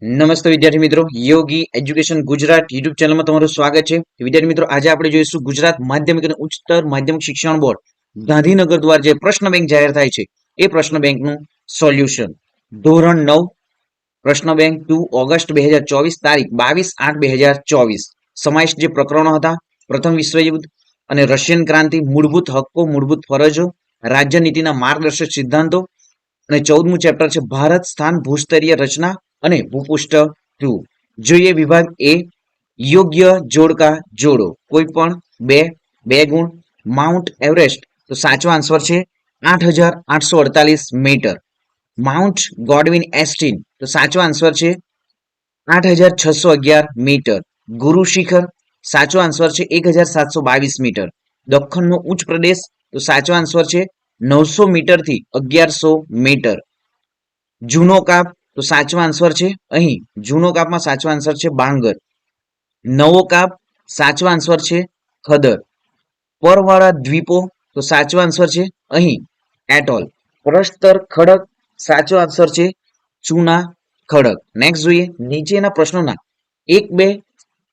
નમસ્તે વિદ્યાર્થી મિત્રો, યોગી એજ્યુકેશન ગુજરાત યુટ્યુબ ચેનલમાં તમારું સ્વાગત છે. વિદ્યાર્થી મિત્રો, આજે આપણે જોઈશું ગુજરાત માધ્યમિક અને ઉચ્ચતર માધ્યમિક શિક્ષણ બોર્ડ ગાંધીનગર દ્વારા જે પ્રશ્ન બેંક જાહેર થાય છે એ પ્રશ્ન બેંકનું સોલ્યુશન. ધોરણ 9 પ્રશ્ન બેંક 2 ઓગસ્ટ 2024 તારીખ 22/8/2024. સમાવિષ્ટ જે પ્રકરણો હતા: પ્રથમ વિશ્વયુદ્ધ અને રશિયન ક્રાંતિ, મૂળભૂત હક્કો, મૂળભૂત ફરજો, રાજ્યનીતિના માર્ગદર્શક સિદ્ધાંતો અને 14મું ચેપ્ટર છે ભારત સ્થાન ભૂસ્તરીય રચના અને ભૂપૃષ્ઠ 2. જોઈએ વિભાગ એ, યોગ્ય જોડકા જોડો. કોઈ પણ બે ગુણ. માઉન્ટ એવરેસ્ટ, તો સાચો આન્સર છે 8,848 મીટર. માઉન્ટ ગોડવિન એસ્ટીન, તો સાચો આન્સર છે 8,611 મીટર. ગુરુ શિખર, સાચો આન્સર છે 1,722 મીટર. દખ્ખણનો ઉચ્ચ પ્રદેશ, તો સાચો આન્સર છે 900 મીટરથી 1,100 મીટર. જૂનો કાપ, તો સાચો આન્સર છે અહીં જૂનો કાપમાં સાચો આન્સર છે બાંગર. નવો કાપ, સાચો આન્સર છે ખદર. પરવાળા દ્વીપો, તો સાચો આન્સર છે અહીં એટોલ. પ્રસ્તર ખડક, સાચો આન્સર છે ચૂના ખડક. નેક્સ્ટ જોઈએ, નીચેના પ્રશ્નોના 1-2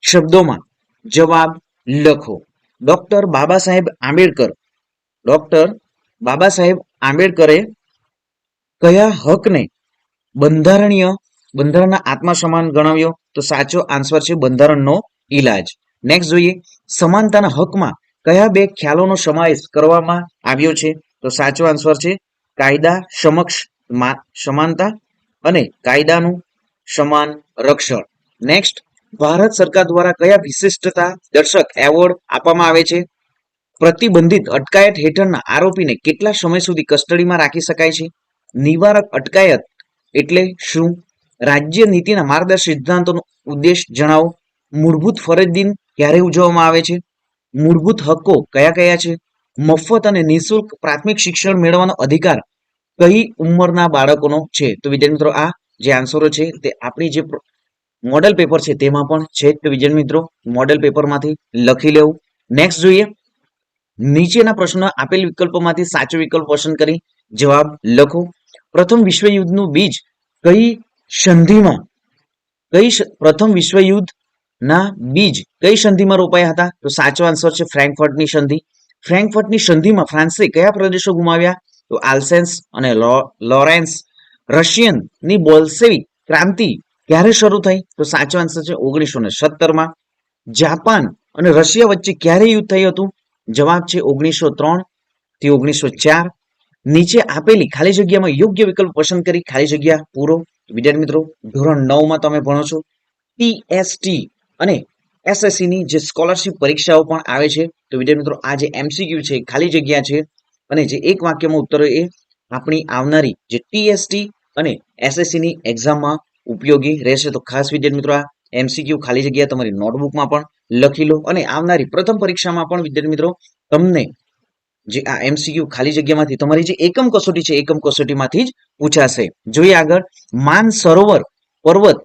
શબ્દોમાં જવાબ લખો. ડોક્ટર બાબા સાહેબ આંબેડકરે કયા હકને બંધારણના આત્મા સમાન ગણાવ્યો? તો સાચો આન્સર છે બંધારણનો ઇલાજ. નેક્સ્ટ જોઈએ, સમાનતાના હકમાં કયા બે ખ્યાલોનો સમાવેશ કરવામાં આવ્યો છે? તો સાચો આન્સર છે કાયદા સમક્ષ સમાનતા અને કાયદાનું સમાન રક્ષણ. નેક્સ્ટ, ભારત સરકાર દ્વારા કયા વિશિષ્ટતા દર્શક એવોર્ડ આપવામાં આવે છે? પ્રતિબંધિત અટકાયત હેઠળના આરોપીને કેટલા સમય સુધી કસ્ટડીમાં રાખી શકાય છે? નિવારક અટકાયત એટલે શું? રાજ્ય નીતિના માર્ગદર્શક સિદ્ધાંતોનો ઉદ્દેશ જણાવો. મૂળભૂત ફરજ દિન ક્યારે ઉજવવામાં આવે છે? મૂળભૂત હક્કો કયા કયા છે? મફત અને નિઃશુલ્ક પ્રાથમિક શિક્ષણ મેળવવાનો અધિકાર કઈ ઉંમરના બાળકોનો છે? તો વિદ્યાર્થી મિત્રો, આ જે આન્સરો છે તે આપણી જે મોડેલ પેપર છે તેમાં પણ છે. તો વિદ્યાર્થી મિત્રો, મોડેલ પેપરમાંથી લખી લેવું. નેક્સ્ટ જોઈએ, નીચેના પ્રશ્નો આપેલ વિકલ્પોમાંથી સાચો વિકલ્પ પસંદ કરી જવાબ લખો. પ્રથમ વિશ્વયુદ્ધનું બીજ પ્રથમ વિશ્વયુદ્ધના બીજ કઈ સંધિમાં રોપાયા હતા? તો સાચો આન્સર છે ફ્રેન્કફર્ટની સંધિ. ફ્રેન્કફર્ટની સંધિમાં ફ્રાન્સે કયા પ્રદેશો ગુમાવ્યા? તો આલ્સેન્સ અને લોરેન્સ. રશિયનની બોલ્શેવિક ક્રાંતિ ક્યારે શરૂ થઈ? તો સાચો આન્સર છે 1917માં. જાપાન અને રશિયા વચ્ચે ક્યારે યુદ્ધ થયું હતું? જવાબ છે 1903 થી 1904. નીચે આપેલી ખાલી જગ્યામાં યોગ્ય વિકલ્પ પસંદ કરી ખાલી જગ્યા પૂરો. વિદ્યાર્થી મિત્રો, ધોરણ 9માં તમે ભણો છો. ટીએસટી અને એસએસસીની જે સ્કોલરશિપ પરીક્ષાઓ પણ આવે છે. તો વિદ્યાર્થી મિત્રો, આ જે એમસીક્યુ છે ખાલી જગ્યા છે અને જે એક વાક્યમાં ઉત્તરો એ આપણી આવનારી જે ટીએસટી અને એસએસસીની એક્ઝામમાં ઉપયોગી રહેશે. તો ખાસ વિદ્યાર્થી મિત્રો, આ એમસીક્યુ ખાલી જગ્યા તમારી નોટબુકમાં પણ લખી લો અને આવનારી પ્રથમ પરીક્ષામાં પણ વિદ્યાર્થી મિત્રો તમને જે આ એમસીક્યુ ખાલી જગ્યામાંથી તમારી જે એકમ કસોટી છે એકમ કસોટીમાંથી જ પૂછાશે. જોઈએ આગળ, માનસરોવર પર્વત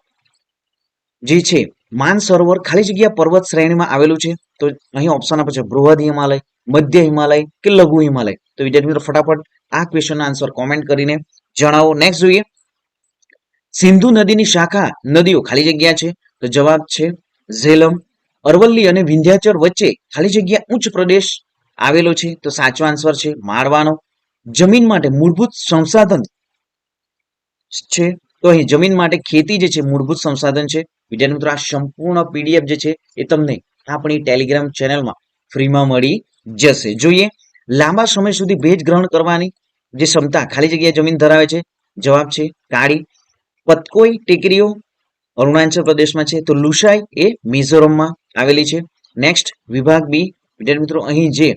જે છે માનસરોવર ખાલી જગ્યા પર્વત શ્રેણીમાં આવેલું છે. તો અહીં ઓપ્શન આપે છે બૃહદ હિમાલય, મધ્ય હિમાલય કે લઘુ હિમાલય. તો વિદ્યાર્થી મિત્રો, ફટાફટ આ ક્વેશ્ચનનો આન્સર કોમેન્ટ કરીને જણાવો. નેક્સ્ટ જોઈએ, સિંધુ નદીની શાખા નદીઓ ખાલી જગ્યા છે. તો જવાબ છે ઝેલમ. અરવલ્લી અને વિંધ્યાચલ વચ્ચે ખાલી જગ્યા ઉચ્ચ પ્રદેશ આવેલો છે. તો સાચો આન્સર છે માળવાનો. જમીન માટે મૂળભૂત સંસાધન છે. તો અહીં જમીન માટે ખેતી જે છે મૂળભૂત સંસાધન છે. વિદ્યાર્થી મિત્રો, આ સંપૂર્ણ પીડીએફ જે છે એ તમને આપણી ટેલિગ્રામ ચેનલમાં ફ્રીમાં મળી જશે. જોઈએ, લાંબા સમય સુધી ભેજ ગ્રહણ કરવાની જે ક્ષમતા ખાલી જગ્યા જમીન ધરાવે છે. જવાબ છે કાળી. પતકોઈ ટેકરીઓ અરુણાચલ પ્રદેશમાં છે. તો લુસાઈ એ મિઝોરમમાં આવેલી છે. નેક્સ્ટ, વિભાગ બી. વિદ્યાર્થી મિત્રો, અહીં જે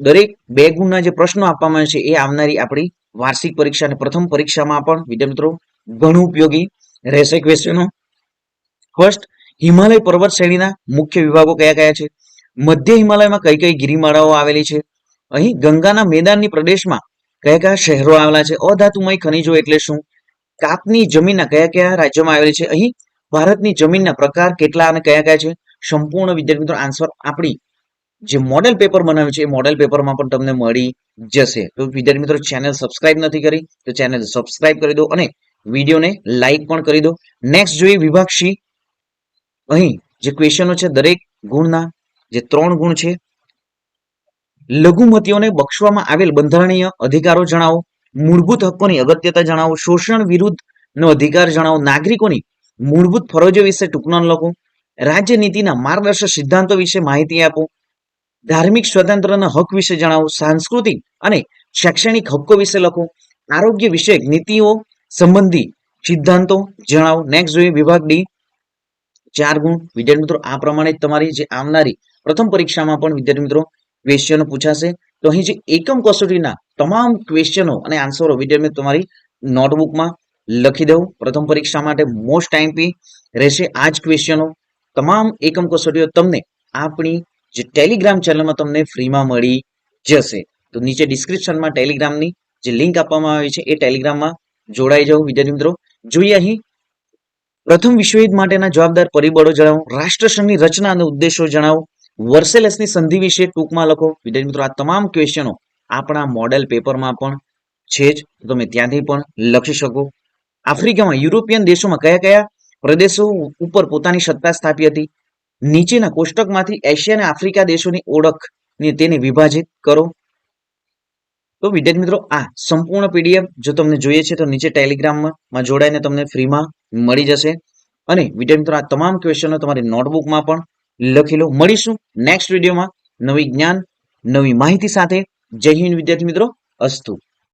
દરેક 2 ગુણના જે પ્રશ્નો આપવામાં આવે છે એ આવનારી આપણી વાર્ષિક પરીક્ષા અને પ્રથમ પરીક્ષામાં પણ વિદ્યાર્થી મિત્રો ઘણું ઉપયોગી રહેશે ક્વેશ્ચનો. ફર્સ્ટ, હિમાલય પર્વત શ્રેણીના મુખ્ય વિભાગો કયા કયા છે? મધ્ય હિમાલયમાં કઈ કઈ ગિરિમાળાઓ આવેલી છે? અહીં ગંગાના મેદાનની પ્રદેશમાં કયા કયા શહેરો આવેલા છે? અધાતુમય ખનિજો એટલે શું? કાપની જમીનના કયા કયા રાજ્યોમાં આવેલી છે? અહીં ભારતની જમીનના પ્રકાર કેટલા અને કયા કયા છે? સંપૂર્ણ વિદ્યાર્થી મિત્રો આન્સર આપણી જે મોડેલ પેપર બનાવ્યું છે એ મોડેલ પેપરમાં પણ તમને મળી જશે. તો વિદ્યાર્થી મિત્રો, ચેનલ સબસ્ક્રાઇબ નથી કરી તો ચેનલ સબસ્ક્રાઇબ કરી દો અને વિડીયોને લાઈક પણ કરી દો. નેક્સ્ટ જોઈએ વિભાગ સી. અહીં જે ક્વેશ્ચનો છે દરેક ગુણના જે 3 ગુણ છે. લઘુમતીઓને બક્ષવામાં આવેલ બંધારણીય અધિકારો જણાવો, મૂળભૂત હક્કોની અગત્યતા જણાવો, શોષણ વિરુદ્ધનો અધિકાર જણાવો, નાગરિકોની મૂળભૂત ફરજો વિશે ટૂંકમાં લખો, રાજ્યનીતિના માર્ગદર્શક સિદ્ધાંતો વિશે માહિતી આપો, ધાર્મિક સ્વતંત્રના હક વિશે જણાવો, સાંસ્કૃતિક અને શૈક્ષણિક હક્કો વિશે લખો, આરોગ્ય વિષયક નીતિઓ સંબંધી સિદ્ધાંતો જણાવો. નેક્સ્ટ જોઈએ વિભાગ ડી. 4 ગુણ. વિદ્યાર્થી મિત્રો આ પ્રમાણે તમારી જે આવનારી પ્રથમ પરીક્ષામાં પણ વિદ્યાર્થી મિત્રો ક્વેશ્ચનો પૂછાશે. તો અહીં જે એકમ કસોટીના તમામ ક્વેશ્ચનો અને આન્સરો વિદ્યાર્થી મિત્રો તમારી નોટબુકમાં લખી દઉં. પ્રથમ પરીક્ષા માટે મોસ્ટ ટાઈમપી રહેશે આ જ ક્વેશ્ચનો. તમામ એકમ કસોટીઓ તમને આપણી જે ટેલિગ્રામ ચેનલમાં તમને ફ્રીમાં મળી જશે. તો નીચે ડિસ્ક્રિપ્શનમાં ટેલિગ્રામની જે લિંક આપવામાં આવી છે એ ટેલિગ્રામમાં જોડાઈ જાઓ વિદ્યાર્થી મિત્રો. જોઈએ અહીં પ્રથમ વિશ્વયુદ્ધ માટેના જવાબદાર પરિબળો જણાવો, રાષ્ટ્રસંઘની રચના અને ઉદ્દેશો જણાવો, વર્સેલેસની સંધિ વિશે ટૂંકમાં લખો. વિદ્યાર્થી મિત્રો આ તમામ ક્વેશ્ચનો આપણા મોડેલ પેપરમાં પણ છે જ, તમે ત્યાંથી પણ લખી શકો. આફ્રિકામાં યુરોપિયન દેશોમાં કયા કયા પ્રદેશો ઉપર પોતાની સત્તા સ્થાપી હતી? નીચેના કોષ્ટકમાંથી એશિયા અને આફ્રિકા દેશોની ઓળખને તેને વિભાજિત કરો. તો વિદ્યાર્થી મિત્રો આ સંપૂર્ણ પીડીએફ જો તમને જોઈએ છે તો નીચે ટેલિગ્રામમાં જોડાઈને તમને ફ્રીમાં મળી જશે. અને વિદ્યાર્થી મિત્રો આ તમામ ક્વેશ્ચનો તમારી નોટબુકમાં પણ લખી લો. મળીશું નેક્સ્ટ વિડીયોમાં નવી જ્ઞાન નવી માહિતી સાથે. જય હિન્દ વિદ્યાર્થી મિત્રો. અસ્તુ.